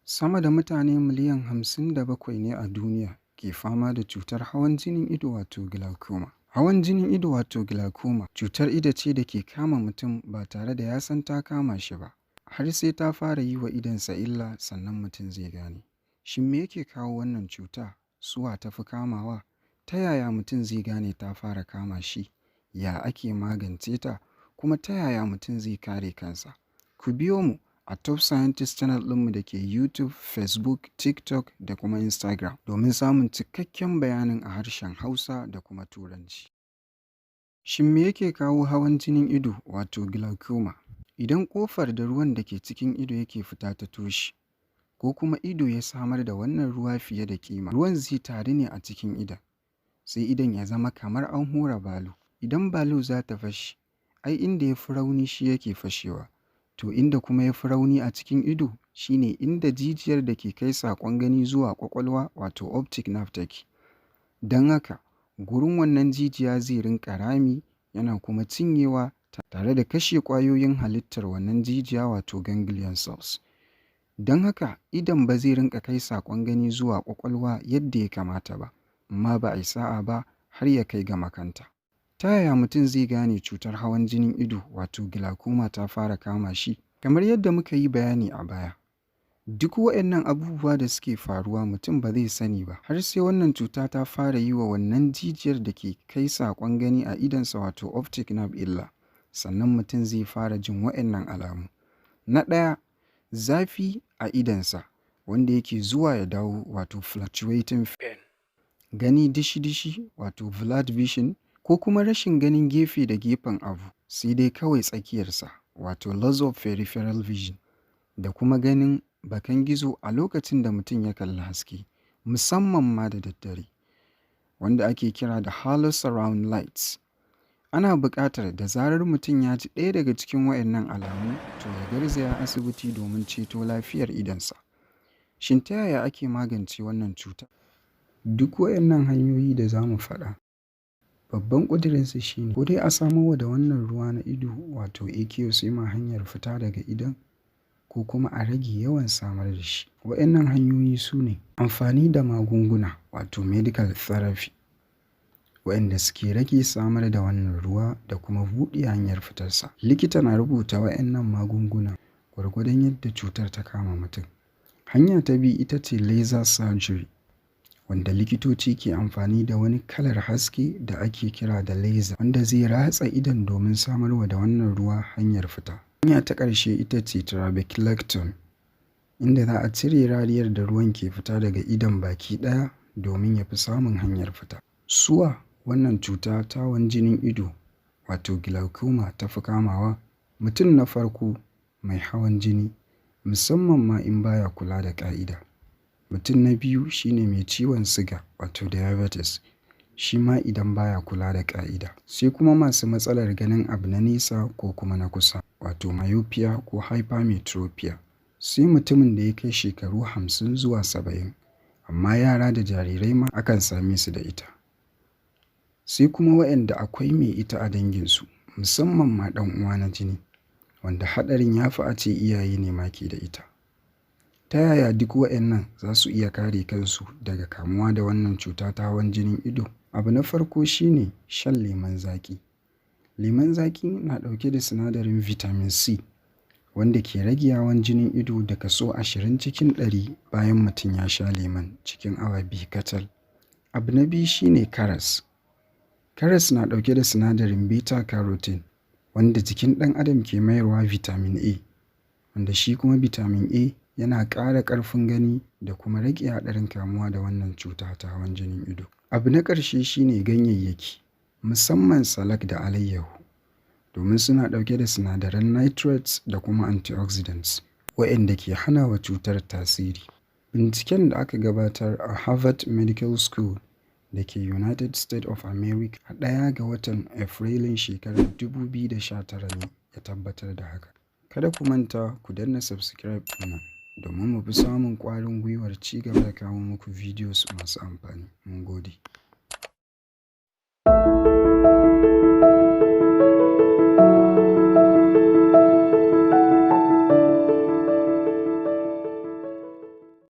Sama da mutane miliyan 57 ne a duniya ke fama da cutar hawan jinin ido wato glaucoma. Hawan jinin ido wato glaucoma cutar ido ce da ke kama mutum ba tare da ya san ta kama shi ba, har sai ta fara yi wa idonsa illa sannan mutum zai gane. Shin me yake kawo wannan cuta? Suwa ta fi kamawa? Ta yaya mutum zai gane ta fara kama shi? Ya ake magance ta? Kuma ta yaya mutum zai kare kansa? Ku biyo mu a Top Scientist Channel ɗinmu da ke YouTube, Facebook, TikTok da kuma Instagram domin samun cikakken bayanin a harshen Hausa da kuma Turanci. Shin me yake kawo hawan jinin ido wato glaucoma? Idan ƙofar da ruwan da ke cikin ido yake fita ta toshe, ko kuma ido ya samar da wannan ruwa fiye da kima, ruwan zai taru ne a cikin idon, sai idon ya zama kamar an hura balo. Idan balo za ta fashe, ai inda ya fi rauni shi yake fashewa. To inda kuma ya fi rauni a cikin ido shine inda jijiyar da ke kai saƙon gani zuwa ƙwaƙwalwa wato optic nerve take. Don haka, gurin wannan jijiya zai rinƙa rami yana kuma cinyewa tare da kashe ƙwayoyin halittar wannan jijiya wato ganglion cells. Don haka, idon ba zai rinƙa kai saƙon gani zuwa ƙwaƙwalwa yadda ya kamata ba, amma ba a yi sa'a ba har ya kai ga makanta. Ta yaya mutum zai gane cutar hawan jinin ido wato glaucoma ta fara kama shi? Kamar yadda muka yi bayani a baya, duk waɗannan abubuwa da suke faruwa mutum ba zai sani ba har sai wannan cuta ta fara yi wa wannan jijiyar da ke kai saƙon gani a idonsa wato optic nerve illa, sannan mutum zai fara jin waɗannan alamu. Na ɗaya, zafi a idonsa wanda yake zuwa ya dawo wato fluctuating pain. Gani dishi-dishi wato blurred vision, ko kuma rashin ganin gefe da gefen abu sai dai kawai tsakiyarsa wato loss of peripheral vision, da kuma ganin bakan gizo a lokacin da mutum ya kalli haske, musamman ma da daddare, wanda ake kira da halo surround lights. Ana buƙatar da zarar mutum ya ji ɗaya daga cikin waɗannan alamu to ya garzaya asibiti domin ceto lafiyar idonsa. Shin ta yaya ake magance wannan cuta? Duk waɗannan hanyoyi da za mu faɗa, babban ƙudurinsu shi ne ko dai a samo da wannan ruwa na ido wato aqueous hanyar fita daga idon, ko kuma a rage yawan samar da shi. Waɗannan hanyoyi su ne amfani da magunguna wato medical therapy, waɗanda suke rage samar da wannan ruwa da kuma buɗe hanyar fitarsa. Likita na rubuta waɗannan magunguna gwargwadon yadda cutar ta kama mutum. Hanya ta biyu ita ce laser surgery, wanda likitoci ke amfani da wani kalar haske da ake kira da laser wanda zai ratsa idon domin samarwa da wannan ruwa hanyar fita. Hanya ta ƙarshe ita ce trabeculectomy, inda za a cire rariyar da ruwan ke fita daga idon baki ɗaya domin ya fi samun hanyar fita. Suwa wannan cuta ta hawan jinin ido wato glaucoma ta fi kamawa? Mutum na farko mai hawan jini, musamman ma in baya kula da ƙa'ida. Mutum na biyu shine mai ciwon siga wato diabetes, shi ma idan baya kula da ƙa'ida. Sai kuma masu matsalar ganin abu na nesa ko kuma na kusa wato myopia ko hypermetropia. Sai mutumin da ya kai shekaru 50 zuwa 70, amma yara da jarirai ma akan same su da ita. Sai kuma waɗanda akwai mai ita a danginsu, musamman ma ɗan uwa na jini, wanda haɗarin ya fi a ce iyaye ne ma ke da ita. Ta yaya duk waɗannan za su iya kare kansu daga kamuwa da wannan cuta ta hawan jinin ido? Abu na farko shine shan lemon zaƙi. Lemon zaƙi na ɗauke da sinadarin vitamin C, wanda ke rage hawan jinin ido da kaso 20 cikin 100 bayan mutum ya sha lemon cikin awa 2 kacal. Abu na biyu shine karas. Karas na ɗauke da sinadarin beta carotene, wanda jikin ɗan adam ke mayarwa vitamin A, wanda shi kuma vitamin A yana ƙara ƙarfin gani da kuma rage haɗarin kamuwa da wannan cuta ta hawan jinin ido. Abu na ƙarshe shine ganyayyaki, musamman salak da alayyahu, domin suna ɗauke da sinadaran nitrates da kuma antioxidants, waɗanda ke hana wa cutar tasiri. Binciken da aka gabatar a Harvard Medical School da ke United States of America a 1 ga watan Afrilun shekarar 2019 ne ya tabbatar da haka. Kada ku manta ku danna subscribe ɗinnan domin mu fi samun ƙwarin gwiwar ci gaba da kawo muku videos masu amfani. Mun gode.